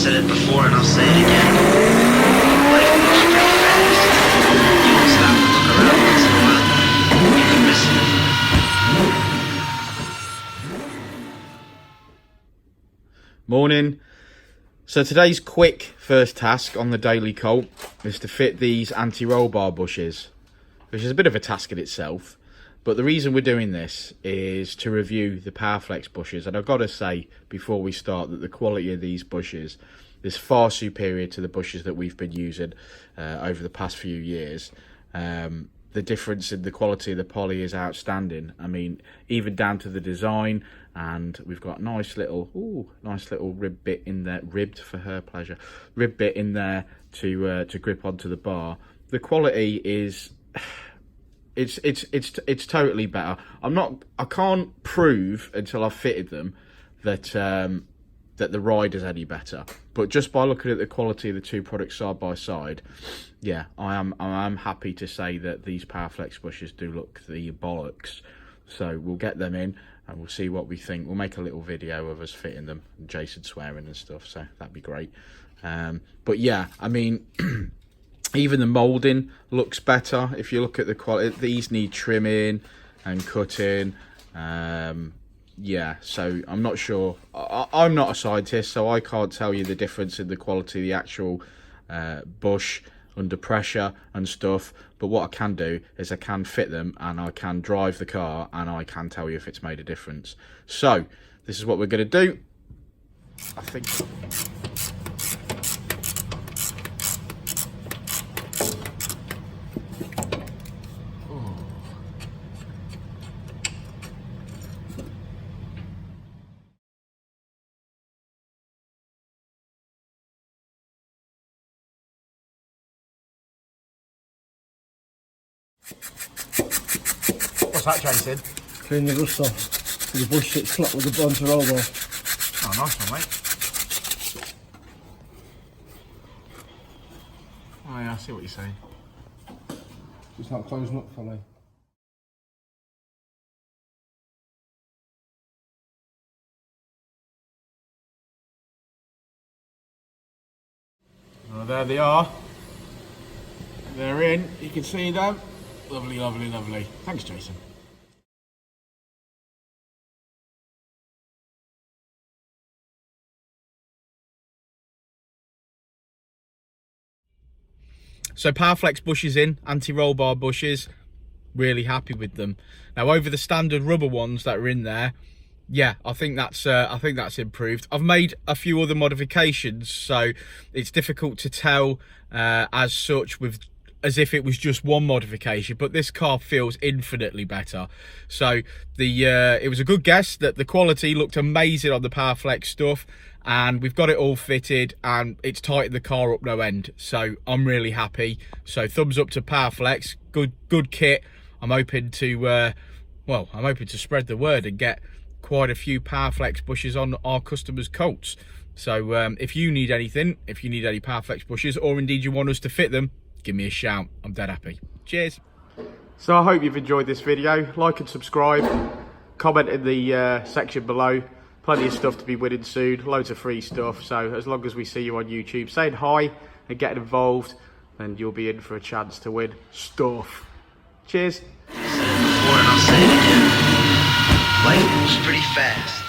said it before and I'll say it again. Life moves pretty fast. You won't stop and look around once in a while. You can miss it. Morning. So today's quick first task on the daily Colt is to fit these anti-roll bar bushes, which is a bit of a task in itself. But the reason we're doing this is to review the Powerflex bushes. And I've got to say before we start that the quality of these bushes is far superior to the bushes that we've been using over the past few years. The difference in the quality of the poly is outstanding. I mean, even down to the design, and we've got nice little rib bit in there, ribbed for her pleasure, rib bit in there to grip onto the bar. The quality is, it's totally better. I can't prove until I've fitted them that that the ride is any better, but just by looking at the quality of the two products side by side, yeah, I am happy to say that these Powerflex bushes do look the bollocks. So we'll get them in and we'll see what we think. We'll make a little video of us fitting them, and Jason swearing and stuff, so that'd be great. But yeah, I mean, even the moulding looks better. If you look at the quality, these need trimming and cutting. Yeah, so I'm not sure. I'm not a scientist, so I can't tell you the difference in the quality of the actual bush under pressure and stuff. But what I can do is I can fit them and I can drive the car and I can tell you if it's made a difference. So this is what we're going to do. I think... What's that, Jason? Clean the rust off so the bush sits flat with the bunch of roll bar. Oh, nice one, mate. Oh yeah, I see what you're saying. It's not closing up fully. Oh, there they are. They're in. You can see them. Lovely, lovely, lovely. Thanks, Jason. So Powerflex bushes in, anti-roll bar bushes. Really happy with them. Now over the standard rubber ones that are in there, yeah, I think that's improved. I've made a few other modifications, so it's difficult to tell as such as if it was just one modification, but this car feels infinitely better. So it was a good guess that the quality looked amazing on the Powerflex stuff, and we've got it all fitted and it's tightened the car up no end. So I'm really happy. So thumbs up to Powerflex. Good kit. I'm hoping to spread the word and get quite a few Powerflex bushes on our customers' Colts. So if you need anything, if you need any Powerflex bushes, or indeed you want us to fit them, give me a shout. I'm dead happy. Cheers. So I hope you've enjoyed this video. Like and subscribe. Comment in the section below. Plenty of stuff to be winning soon. Loads of free stuff. So as long as we see you on YouTube saying hi and getting involved, then you'll be in for a chance to win stuff. Cheers. I said it before and I'll say it again. Life moves pretty fast.